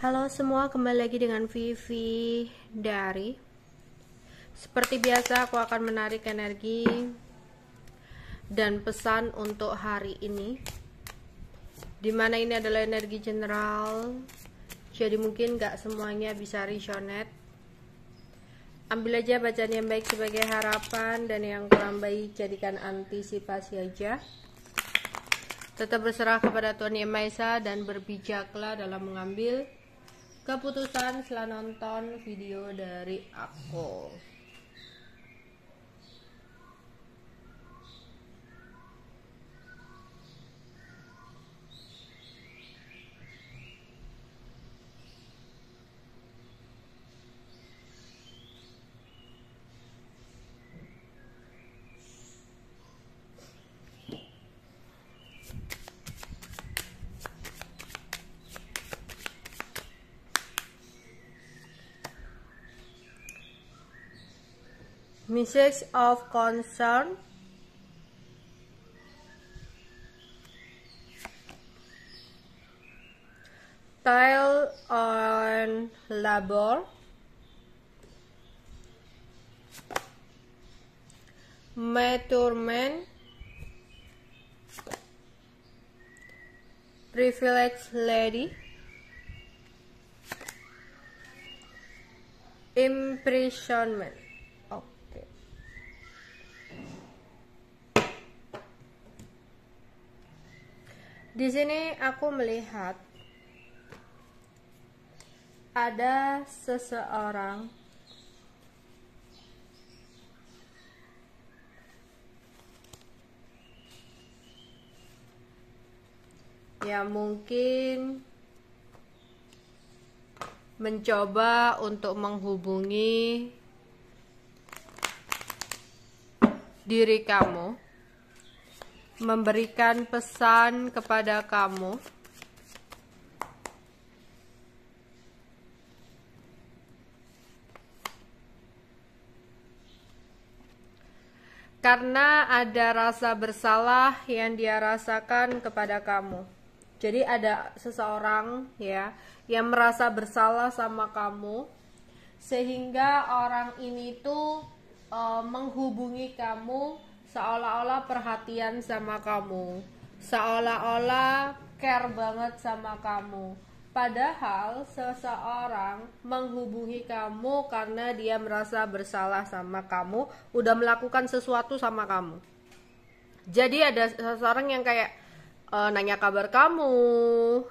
Halo semua, kembali lagi dengan Vivi dari. Seperti biasa aku akan menarik energi dan pesan untuk hari ini, dimana ini adalah energi general, jadi mungkin gak semuanya bisa resonate. Ambil aja bacaan yang baik sebagai harapan, dan yang kurang baik jadikan antisipasi aja. Tetap berserah kepada Tuhan Yang Maha Esa dan berbijaklah dalam mengambil keputusan setelah nonton video dari aku. Message of concern, tile on labor, maturement, privileged lady, imprisonment. Di sini aku melihat ada seseorang yang mungkin mencoba untuk menghubungi diri kamu, memberikan pesan kepada kamu karena ada rasa bersalah yang dia rasakan kepada kamu. Jadi ada seseorang ya yang merasa bersalah sama kamu, sehingga orang ini tuh menghubungi kamu seolah-olah perhatian sama kamu, seolah-olah care banget sama kamu. Padahal seseorang menghubungi kamu karena dia merasa bersalah sama kamu, udah melakukan sesuatu sama kamu. Jadi ada seseorang yang kayak nanya kabar kamu,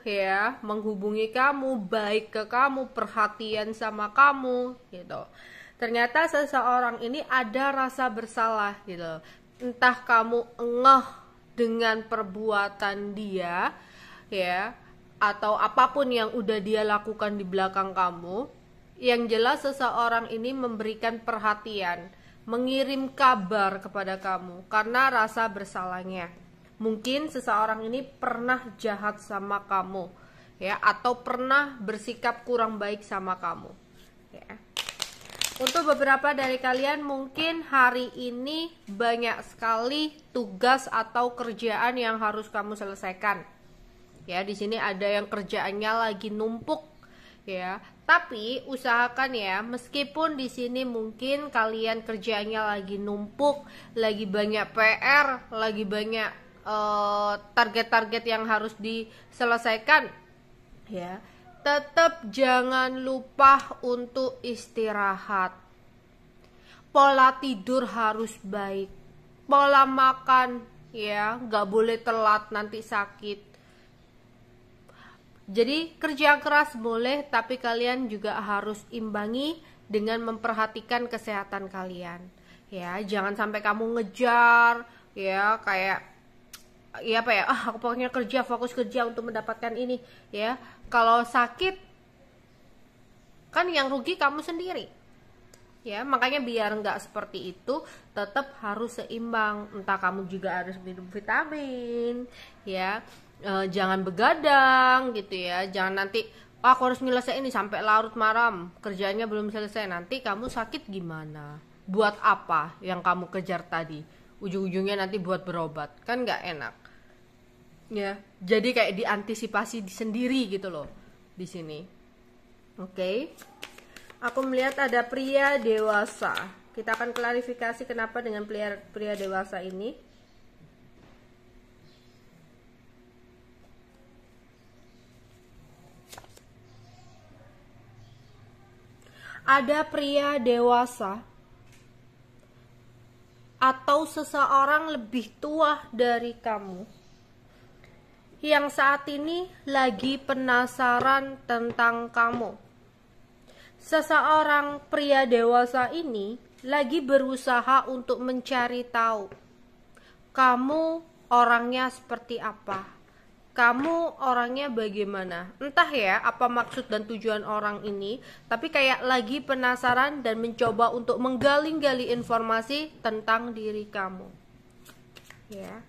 ya, menghubungi kamu, baik ke kamu, perhatian sama kamu, gitu. Ternyata seseorang ini ada rasa bersalah, gitu. Entah kamu ngeh dengan perbuatan dia, ya, atau apapun yang udah dia lakukan di belakang kamu. Yang jelas seseorang ini memberikan perhatian, mengirim kabar kepada kamu karena rasa bersalahnya. Mungkin seseorang ini pernah jahat sama kamu, ya, atau pernah bersikap kurang baik sama kamu, ya. Untuk beberapa dari kalian mungkin hari ini banyak sekali tugas atau kerjaan yang harus kamu selesaikan. Ya, di sini ada yang kerjaannya lagi numpuk, ya. Tapi usahakan ya, meskipun di sini mungkin kalian kerjaannya lagi numpuk, lagi banyak PR, lagi banyak target-target yang harus diselesaikan, ya. Tetap jangan lupa untuk istirahat. Pola tidur harus baik, pola makan, ya, nggak boleh telat nanti sakit. Jadi kerja keras boleh, tapi kalian juga harus imbangi dengan memperhatikan kesehatan kalian, ya. Jangan sampai kamu ngejar, ya, kayak ya apa ya, aku pokoknya kerja, fokus kerja untuk mendapatkan ini, ya. Kalau sakit kan yang rugi kamu sendiri, ya. Makanya biar nggak seperti itu, tetap harus seimbang. Entah kamu juga harus minum vitamin, ya. Jangan begadang gitu, ya. Jangan nanti aku harus nyelesain ini sampai larut malam, kerjanya belum selesai, nanti kamu sakit gimana? Buat apa yang kamu kejar tadi? Ujung-ujungnya nanti buat berobat, kan nggak enak. Ya, jadi kayak diantisipasi sendiri gitu loh di sini. Oke. Aku melihat ada pria dewasa. Kita akan klarifikasi kenapa dengan pria dewasa ini. Ada pria dewasa atau seseorang lebih tua dari kamu yang saat ini lagi penasaran tentang kamu. Seseorang pria dewasa ini lagi berusaha untuk mencari tahu kamu orangnya seperti apa, kamu orangnya bagaimana. Entah ya apa maksud dan tujuan orang ini, tapi kayak lagi penasaran dan mencoba untuk menggali-gali informasi tentang diri kamu. Ya.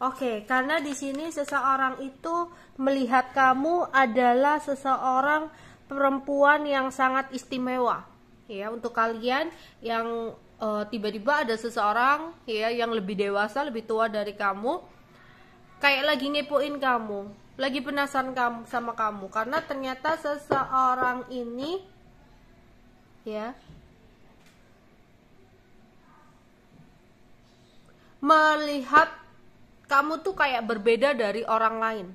Oke, karena di sini seseorang itu melihat kamu adalah seseorang perempuan yang sangat istimewa. Ya, untuk kalian yang tiba-tiba ada seseorang ya yang lebih dewasa, lebih tua dari kamu, kayak lagi ngepoin kamu, lagi penasaran kamu sama kamu, karena ternyata seseorang ini ya melihat kamu tuh kayak berbeda dari orang lain.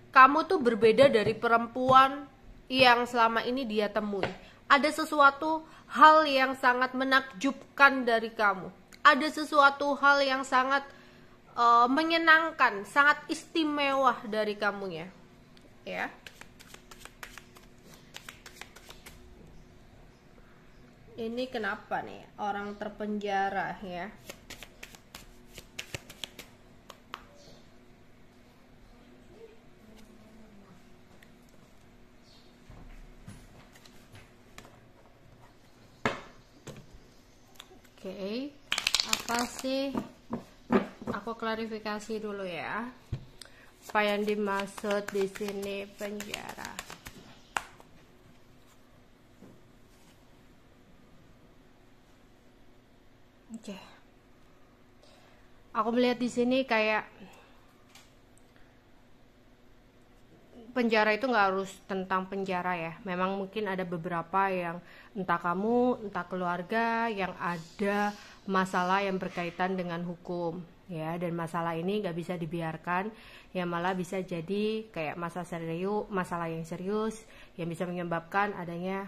Kamu tuh berbeda dari perempuan yang selama ini dia temui. Ada sesuatu hal yang sangat menakjubkan dari kamu. Ada sesuatu hal yang sangat menyenangkan, sangat istimewa dari kamunya. Ya. Ini kenapa nih orang terpenjara ya? Oke, apa sih? Aku klarifikasi dulu ya. Apa yang dimaksud di sini penjara? Oke. Aku melihat di sini kayak penjara itu nggak harus tentang penjara ya. Memang mungkin ada beberapa yang entah kamu, entah keluarga yang ada masalah yang berkaitan dengan hukum ya, dan masalah ini nggak bisa dibiarkan ya, malah bisa jadi kayak masalah yang serius yang bisa menyebabkan adanya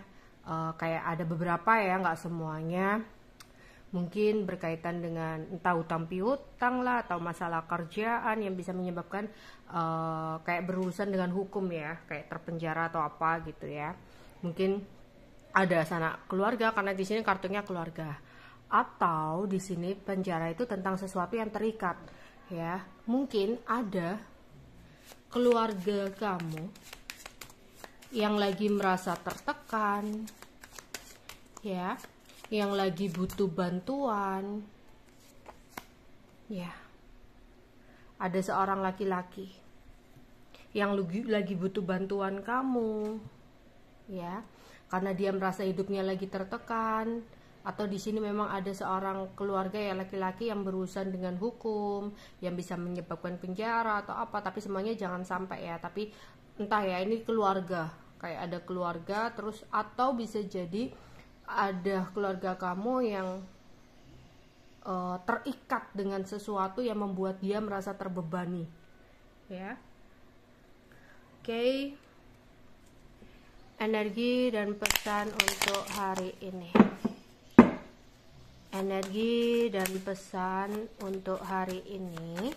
kayak ada beberapa ya, nggak semuanya, mungkin berkaitan dengan entah utang piutang lah atau masalah kerjaan yang bisa menyebabkan kayak berurusan dengan hukum ya, kayak terpenjara atau apa gitu ya. Mungkin ada sanak keluarga karena di sini kartunya keluarga, atau di sini penjara itu tentang sesuatu yang terikat ya. Mungkin ada keluarga kamu yang lagi merasa tertekan ya, yang lagi butuh bantuan ya. Ada seorang laki-laki yang lagi butuh bantuan kamu ya, karena dia merasa hidupnya lagi tertekan. Atau di sini memang ada seorang keluarga ya laki-laki yang berurusan dengan hukum yang bisa menyebabkan penjara atau apa, tapi semuanya jangan sampai ya. Tapi entah ya, ini keluarga, kayak ada keluarga terus, atau bisa jadi ada keluarga kamu yang terikat dengan sesuatu yang membuat dia merasa terbebani ya. Oke. Energi dan pesan untuk hari ini. Energi dan pesan untuk hari ini.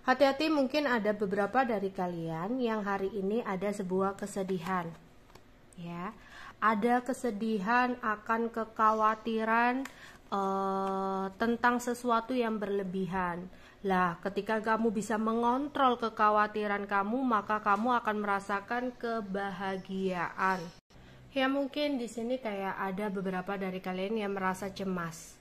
Hati-hati, mungkin ada beberapa dari kalian yang hari ini ada sebuah kesedihan. Ya, ada kesedihan akan kekhawatiran tentang sesuatu yang berlebihan. Lah, ketika kamu bisa mengontrol kekhawatiran kamu, maka kamu akan merasakan kebahagiaan. Ya, mungkin di sini kayak ada beberapa dari kalian yang merasa cemas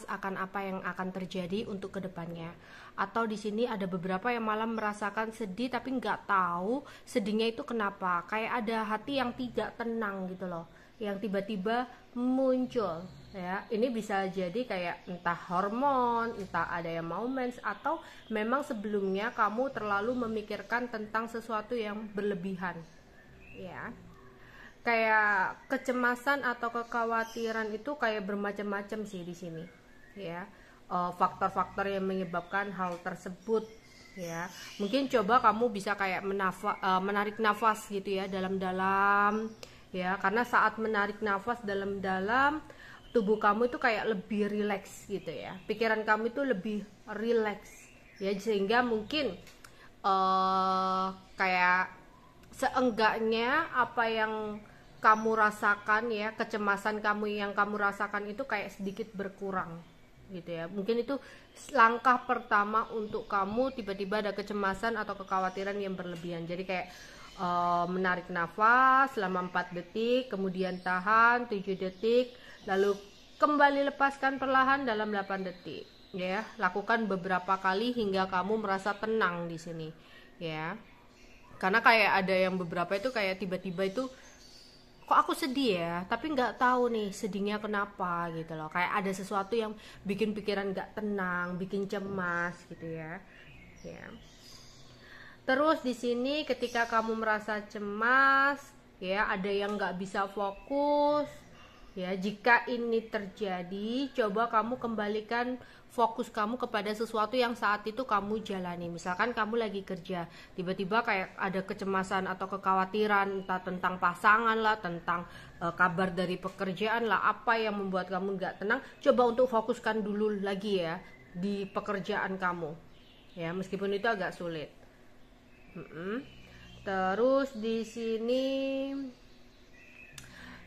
akan apa yang akan terjadi untuk kedepannya. Atau di sini ada beberapa yang malah merasakan sedih tapi nggak tahu sedihnya itu kenapa. Kayak ada hati yang tidak tenang gitu loh. yang tiba-tiba muncul ya. Ini bisa jadi kayak entah hormon, entah ada yang mau mens, atau memang sebelumnya kamu terlalu memikirkan tentang sesuatu yang berlebihan ya. Kayak kecemasan atau kekhawatiran itu kayak bermacam-macam sih di sini ya. Faktor-faktor yang menyebabkan hal tersebut ya. Mungkin coba kamu bisa kayak menarik nafas gitu ya, dalam-dalam ya, karena saat menarik nafas dalam-dalam tubuh kamu itu kayak lebih rileks gitu ya, pikiran kamu itu lebih rileks ya, sehingga mungkin kayak seenggaknya apa yang kamu rasakan ya, kecemasan kamu yang kamu rasakan itu kayak sedikit berkurang gitu ya. Mungkin itu langkah pertama untuk kamu tiba-tiba ada kecemasan atau kekhawatiran yang berlebihan. Jadi kayak menarik nafas selama 4 detik, kemudian tahan 7 detik, lalu kembali lepaskan perlahan dalam 8 detik ya. Lakukan beberapa kali hingga kamu merasa tenang di sini ya. Karena kayak ada yang beberapa itu kayak tiba-tiba itu, kok aku sedih ya, tapi nggak tahu nih sedihnya kenapa gitu loh. Kayak ada sesuatu yang bikin pikiran nggak tenang, bikin cemas gitu ya. Ya. Terus di sini ketika kamu merasa cemas, ya ada yang nggak bisa fokus, ya jika ini terjadi, coba kamu kembalikan fokus kamu kepada sesuatu yang saat itu kamu jalani. Misalkan kamu lagi kerja, tiba-tiba kayak ada kecemasan atau kekhawatiran, entah tentang pasangan lah, tentang kabar dari pekerjaan lah, apa yang membuat kamu nggak tenang, coba untuk fokuskan dulu lagi ya di pekerjaan kamu ya, meskipun itu agak sulit. Terus di sini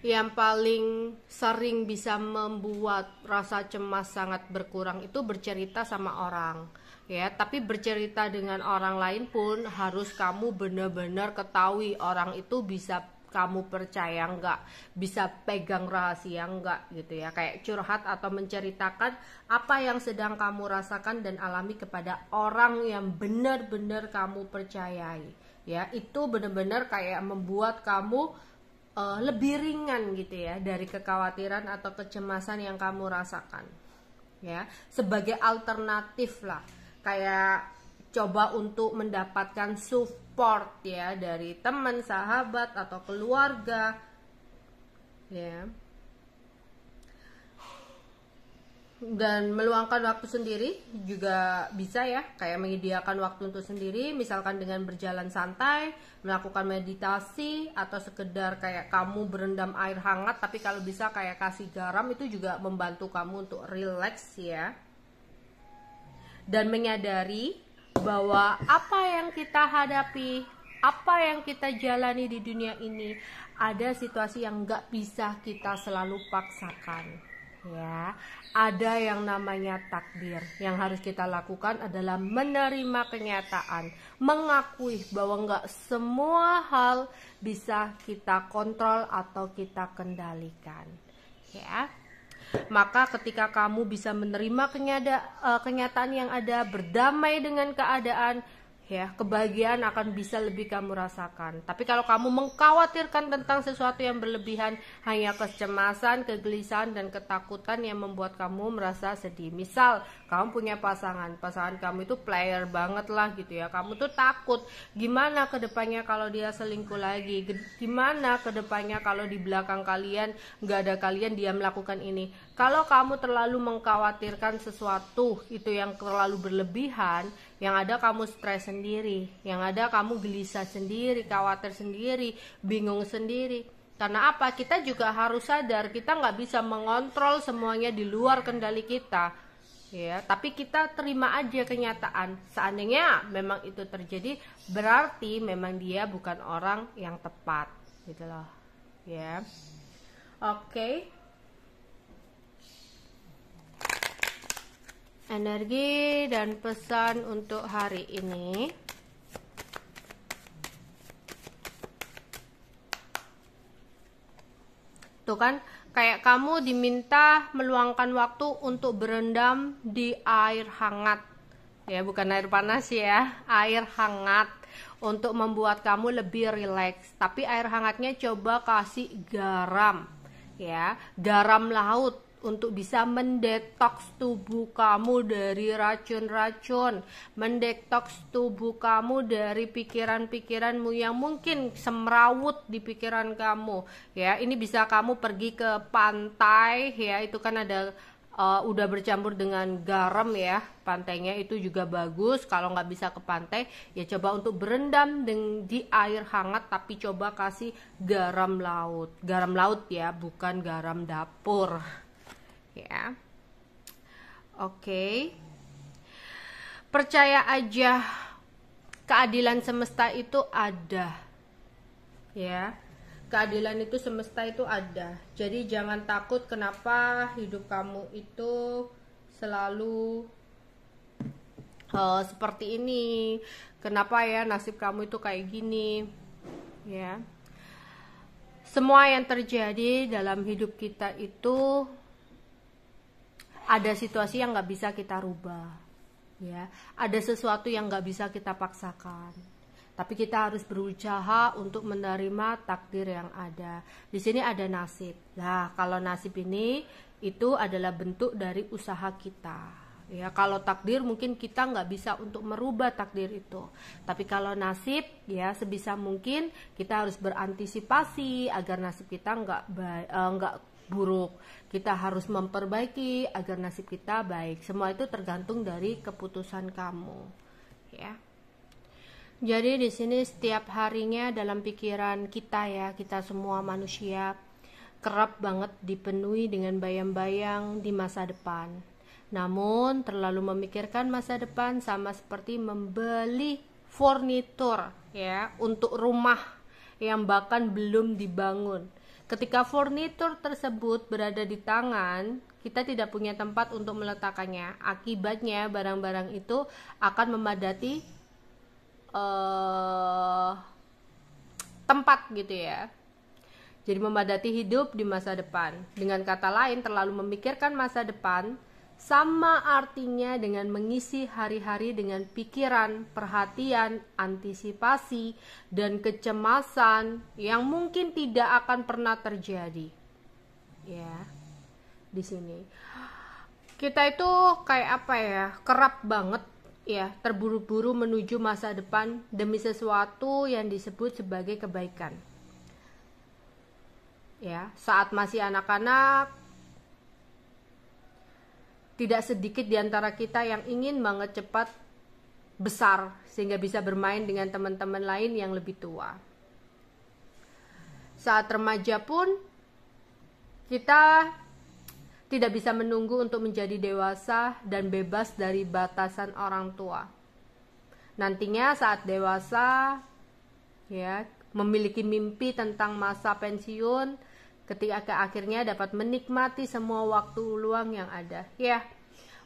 yang paling sering bisa membuat rasa cemas sangat berkurang itu bercerita sama orang ya. Tapi bercerita dengan orang lain pun harus kamu benar-benar ketahui orang itu bisa kamu percaya nggak, bisa pegang rahasia nggak gitu ya. Kayak curhat atau menceritakan apa yang sedang kamu rasakan dan alami kepada orang yang benar-benar kamu percayai ya. Itu benar-benar kayak membuat kamu lebih ringan gitu ya dari kekhawatiran atau kecemasan yang kamu rasakan ya. Sebagai alternatif lah, kayak coba untuk mendapatkan support ya dari teman, sahabat atau keluarga ya. Dan meluangkan waktu sendiri juga bisa ya, kayak menyediakan waktu untuk sendiri, misalkan dengan berjalan santai, melakukan meditasi, atau sekedar kayak kamu berendam air hangat, tapi kalau bisa kayak kasih garam, itu juga membantu kamu untuk relax ya. Dan menyadari bahwa apa yang kita hadapi, apa yang kita jalani di dunia ini, ada situasi yang gak bisa kita selalu paksakan ya. Ada yang namanya takdir. Yang harus kita lakukan adalah menerima kenyataan, mengakui bahwa nggak semua hal bisa kita kontrol atau kita kendalikan ya. Maka ketika kamu bisa menerima kenyataan yang ada, berdamai dengan keadaan ya, kebahagiaan akan bisa lebih kamu rasakan. Tapi kalau kamu mengkhawatirkan tentang sesuatu yang berlebihan, hanya kecemasan, kegelisahan, dan ketakutan yang membuat kamu merasa sedih. Misal kamu punya pasangan kamu itu player banget lah gitu ya, kamu tuh takut gimana kedepannya kalau dia selingkuh lagi, gimana kedepannya kalau di belakang kalian nggak ada kalian, dia melakukan ini. Kalau kamu terlalu mengkhawatirkan sesuatu itu yang terlalu berlebihan, yang ada kamu stres sendiri, yang ada kamu gelisah sendiri, khawatir sendiri, bingung sendiri. Karena apa? Kita juga harus sadar kita nggak bisa mengontrol semuanya di luar kendali kita ya. Tapi kita terima aja kenyataan. Seandainya memang itu terjadi, berarti memang dia bukan orang yang tepat gitu loh ya. Oke. Energi dan pesan untuk hari ini. Tuh kan, kayak kamu diminta meluangkan waktu untuk berendam di air hangat. Ya, bukan air panas ya, air hangat untuk membuat kamu lebih rileks. Tapi air hangatnya coba kasih garam. ya, garam laut untuk bisa mendetoks tubuh kamu dari racun-racun, mendetoks tubuh kamu dari pikiran-pikiranmu yang mungkin semrawut di pikiran kamu. Ya, ini bisa kamu pergi ke pantai, ya, itu kan ada udah bercampur dengan garam ya, pantainya itu juga bagus. Kalau nggak bisa ke pantai, ya coba untuk berendam di air hangat, tapi coba kasih garam laut ya, bukan garam dapur ya. Oke. Percaya aja keadilan semesta itu ada ya. Keadilan itu semesta itu ada. Jadi jangan takut kenapa hidup kamu itu selalu seperti ini. Kenapa ya nasib kamu itu kayak gini. Ya. Semua yang terjadi dalam hidup kita itu ada situasi yang nggak bisa kita rubah. Ya. Ada sesuatu yang nggak bisa kita paksakan. Tapi kita harus berusaha untuk menerima takdir yang ada. Di sini ada nasib. Nah, kalau nasib ini itu adalah bentuk dari usaha kita. Ya, kalau takdir mungkin kita nggak bisa untuk merubah takdir itu. Tapi kalau nasib, ya sebisa mungkin kita harus berantisipasi agar nasib kita nggak buruk. Kita harus memperbaiki agar nasib kita baik. Semua itu tergantung dari keputusan kamu. Ya. Jadi di sini setiap harinya dalam pikiran kita ya, kita semua manusia kerap banget dipenuhi dengan bayang-bayang di masa depan. Namun terlalu memikirkan masa depan sama seperti membeli furnitur ya, untuk rumah yang bahkan belum dibangun. Ketika furnitur tersebut berada di tangan, kita tidak punya tempat untuk meletakkannya. Akibatnya barang-barang itu akan memadati tempat gitu ya. Jadi memadati hidup di masa depan. Dengan kata lain, terlalu memikirkan masa depan sama artinya dengan mengisi hari-hari dengan pikiran, perhatian, antisipasi, dan kecemasan yang mungkin tidak akan pernah terjadi. Ya. Di sini kita itu kayak apa ya? Kerap banget ya, terburu-buru menuju masa depan demi sesuatu yang disebut sebagai kebaikan. Ya, saat masih anak-anak, tidak sedikit di antara kita yang ingin banget cepat besar sehingga bisa bermain dengan teman-teman lain yang lebih tua. Saat remaja pun kita tidak bisa menunggu untuk menjadi dewasa dan bebas dari batasan orang tua. Nantinya saat dewasa, ya, memiliki mimpi tentang masa pensiun, ketika akhirnya dapat menikmati semua waktu luang yang ada. Ya,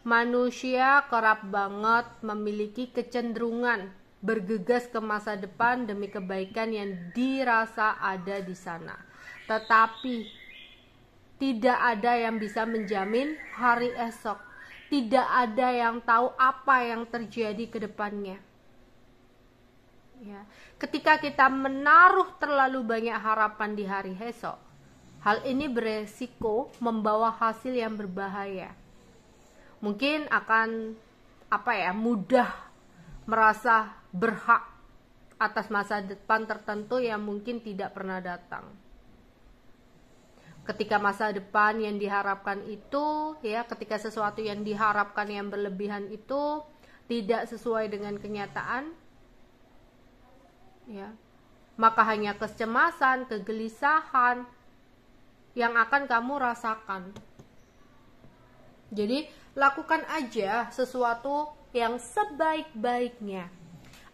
manusia kerap banget memiliki kecenderungan bergegas ke masa depan demi kebaikan yang dirasa ada di sana. Tetapi tidak ada yang bisa menjamin hari esok. Tidak ada yang tahu apa yang terjadi ke depannya. Ya. Ketika kita menaruh terlalu banyak harapan di hari esok, hal ini beresiko membawa hasil yang berbahaya. Mungkin akan mudah merasa berhak atas masa depan tertentu yang mungkin tidak pernah datang. Ketika masa depan yang diharapkan itu, ya, ketika sesuatu yang diharapkan yang berlebihan itu tidak sesuai dengan kenyataan, ya, maka hanya kecemasan, kegelisahan yang akan kamu rasakan. Jadi lakukan aja sesuatu yang sebaik-baiknya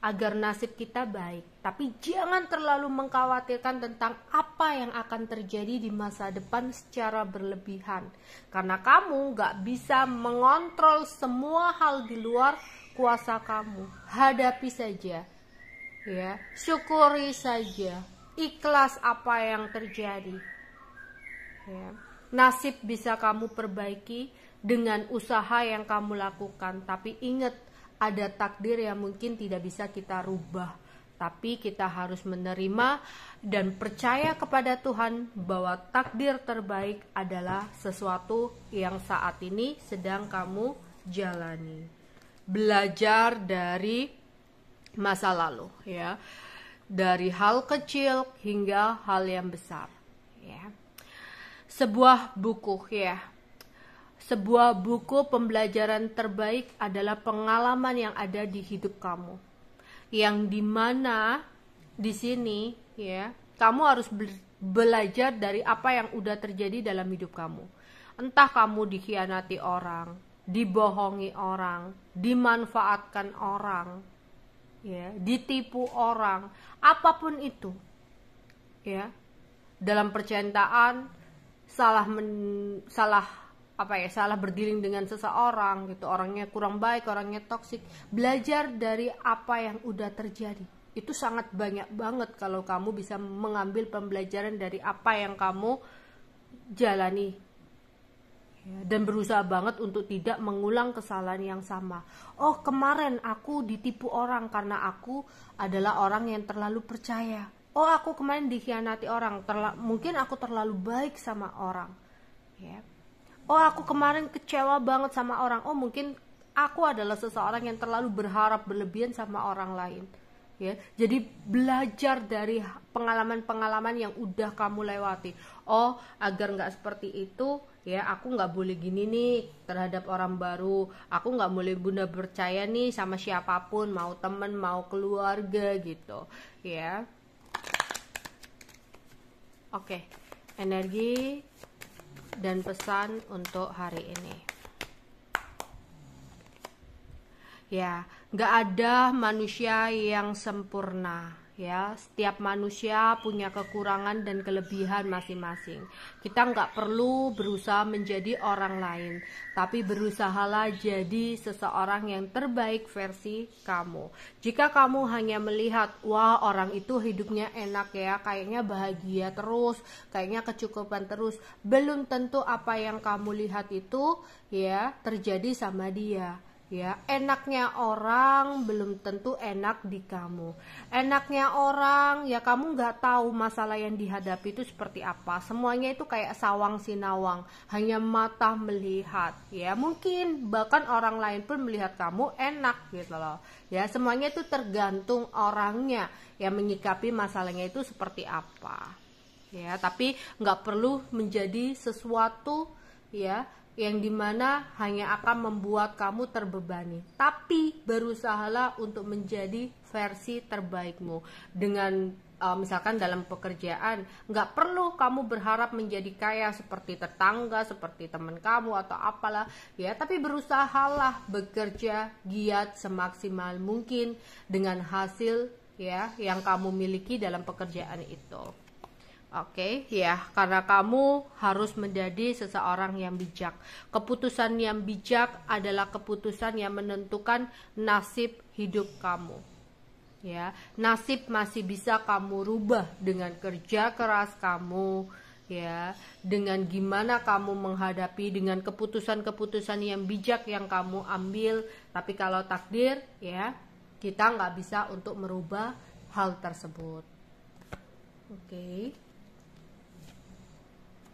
agar nasib kita baik. Tapi jangan terlalu mengkhawatirkan tentang apa yang akan terjadi di masa depan secara berlebihan. Karena kamu gak bisa mengontrol semua hal di luar kuasa kamu. Hadapi saja, ya, syukuri saja, ikhlas apa yang terjadi. Ya. Nasib bisa kamu perbaiki dengan usaha yang kamu lakukan. Tapi ingat, ada takdir yang mungkin tidak bisa kita rubah. tapi kita harus menerima dan percaya kepada Tuhan bahwa takdir terbaik adalah sesuatu yang saat ini sedang kamu jalani. Belajar dari masa lalu, ya, dari hal kecil hingga hal yang besar, ya. Sebuah buku, ya, sebuah buku pembelajaran terbaik adalah pengalaman yang ada di hidup kamu, yang dimana di sini, ya, kamu harus belajar dari apa yang udah terjadi dalam hidup kamu. Entah kamu dikhianati orang, dibohongi orang, dimanfaatkan orang, ya, ditipu orang, apapun itu, ya, dalam percintaan salah berdilin dengan seseorang gitu, orangnya kurang baik, orangnya toksik. Belajar dari apa yang udah terjadi itu sangat banyak banget kalau kamu bisa mengambil pembelajaran dari apa yang kamu jalani, ya, dan berusaha banget untuk tidak mengulang kesalahan yang sama. Oh, kemarin aku ditipu orang karena aku adalah orang yang terlalu percaya. Oh, aku kemarin dikhianati orang, mungkin aku terlalu baik sama orang, ya. Oh, aku kemarin kecewa banget sama orang. Oh, mungkin aku adalah seseorang yang terlalu berharap berlebihan sama orang lain, ya. Jadi belajar dari pengalaman-pengalaman yang udah kamu lewati. Oh, agar nggak seperti itu, ya, aku nggak boleh gini nih terhadap orang baru. Aku nggak boleh bunda percaya nih sama siapapun, mau temen, mau keluarga gitu, ya. Oke, energi dan pesan untuk hari ini. Ya, nggak ada manusia yang sempurna, ya. Setiap manusia punya kekurangan dan kelebihan masing-masing. Kita nggak perlu berusaha menjadi orang lain, tapi berusahalah jadi seseorang yang terbaik versi kamu. Jika kamu hanya melihat, wah, orang itu hidupnya enak ya, kayaknya bahagia terus, kayaknya kecukupan terus, belum tentu apa yang kamu lihat itu, ya, terjadi sama dia. Ya, enaknya orang belum tentu enak di kamu. Enaknya orang, ya, kamu nggak tahu masalah yang dihadapi itu seperti apa. Semuanya itu kayak sawang sinawang, hanya mata melihat, ya. Mungkin bahkan orang lain pun melihat kamu enak gitu loh. Ya, semuanya itu tergantung orangnya yang menyikapi masalahnya itu seperti apa. Ya, tapi nggak perlu menjadi sesuatu, ya, yang dimana hanya akan membuat kamu terbebani. Tapi berusahalah untuk menjadi versi terbaikmu. Dengan misalkan dalam pekerjaan, nggak perlu kamu berharap menjadi kaya seperti tetangga, seperti teman kamu atau apalah, ya. Tapi berusahalah bekerja giat semaksimal mungkin dengan hasil, ya, yang kamu miliki dalam pekerjaan itu. Oke, ya, karena kamu harus menjadi seseorang yang bijak. Keputusan yang bijak adalah keputusan yang menentukan nasib hidup kamu. Ya, nasib masih bisa kamu rubah dengan kerja keras kamu, ya, dengan gimana kamu menghadapi, dengan keputusan-keputusan yang bijak yang kamu ambil. Tapi kalau takdir, ya, kita nggak bisa untuk merubah hal tersebut. Oke.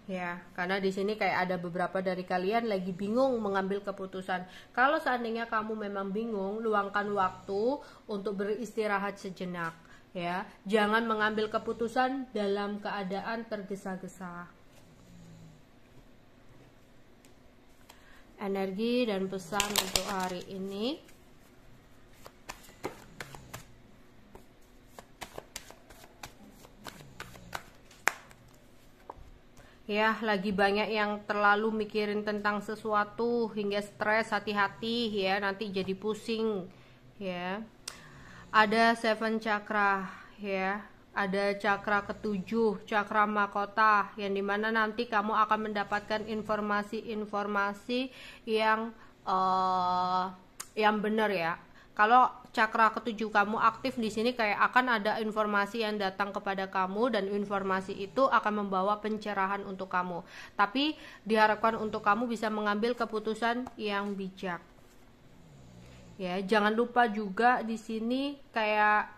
Ya, karena di sini kayak ada beberapa dari kalian lagi bingung mengambil keputusan. Kalau seandainya kamu memang bingung, luangkan waktu untuk beristirahat sejenak, ya. Jangan mengambil keputusan dalam keadaan tergesa-gesa. Energi dan pesan untuk hari ini. Ya, lagi banyak yang terlalu mikirin tentang sesuatu hingga stres, hati-hati ya, nanti jadi pusing ya. Ada 7 chakra ya, ada chakra ketujuh, chakra mahkota, yang dimana nanti kamu akan mendapatkan informasi-informasi yang benar ya. Kalau chakra ketujuh kamu aktif di sini, kayak akan ada informasi yang datang kepada kamu dan informasi itu akan membawa pencerahan untuk kamu. Tapi diharapkan untuk kamu bisa mengambil keputusan yang bijak. Ya, jangan lupa juga di sini kayak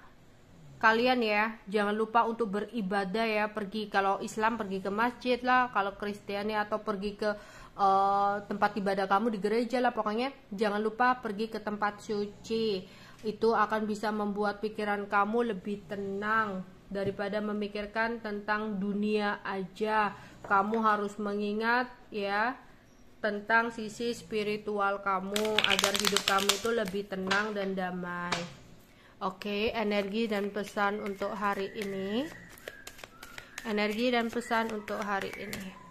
kalian ya, jangan lupa untuk beribadah ya, pergi, kalau Islam pergi ke masjid lah, kalau Kristiani atau pergi ke tempat ibadah kamu di gereja lah, pokoknya jangan lupa pergi ke tempat suci. Itu akan bisa membuat pikiran kamu lebih tenang daripada memikirkan tentang dunia aja. Kamu harus mengingat ya tentang sisi spiritual kamu agar hidup kamu itu lebih tenang dan damai. Oke, energi dan pesan untuk hari ini. Energi dan pesan untuk hari ini.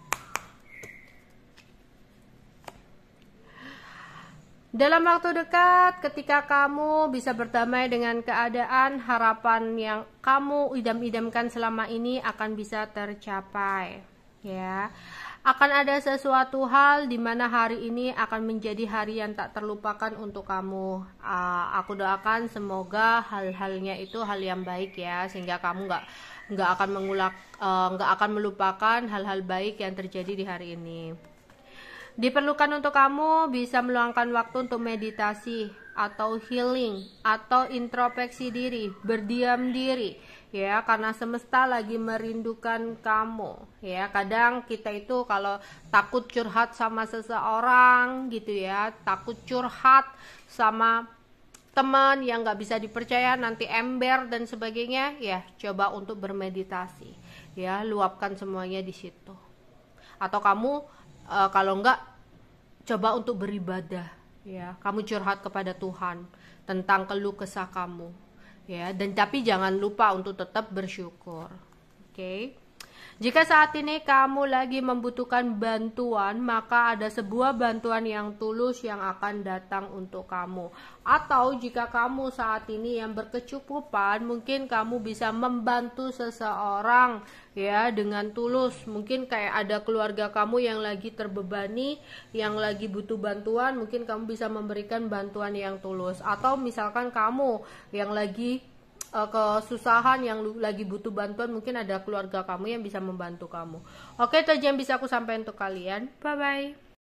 Dalam waktu dekat, ketika kamu bisa berdamai dengan keadaan, harapan yang kamu idam-idamkan selama ini akan bisa tercapai. Ya, akan ada sesuatu hal di mana hari ini akan menjadi hari yang tak terlupakan untuk kamu. Aku doakan semoga hal-halnya itu hal yang baik ya, sehingga kamu nggak akan melupakan hal-hal baik yang terjadi di hari ini. Diperlukan untuk kamu bisa meluangkan waktu untuk meditasi atau healing atau introspeksi diri, berdiam diri ya, karena semesta lagi merindukan kamu ya. Kadang kita itu kalau takut curhat sama seseorang gitu ya, takut curhat sama teman yang nggak bisa dipercaya, nanti ember dan sebagainya ya, coba untuk bermeditasi ya, luapkan semuanya di situ. Atau kamu kalau enggak, coba untuk beribadah ya, kamu curhat kepada Tuhan tentang keluh kesah kamu ya, dan tapi jangan lupa untuk tetap bersyukur. Oke. Jika saat ini kamu lagi membutuhkan bantuan, maka ada sebuah bantuan yang tulus yang akan datang untuk kamu. Atau jika kamu saat ini yang berkecukupan, mungkin kamu bisa membantu seseorang ya dengan tulus. Mungkin kayak ada keluarga kamu yang lagi terbebani, yang lagi butuh bantuan, mungkin kamu bisa memberikan bantuan yang tulus. Atau misalkan kamu yang lagi kesusahan, yang lagi butuh bantuan, mungkin ada keluarga kamu yang bisa membantu kamu. Oke, itu aja yang bisa aku sampaikan untuk kalian. Bye bye.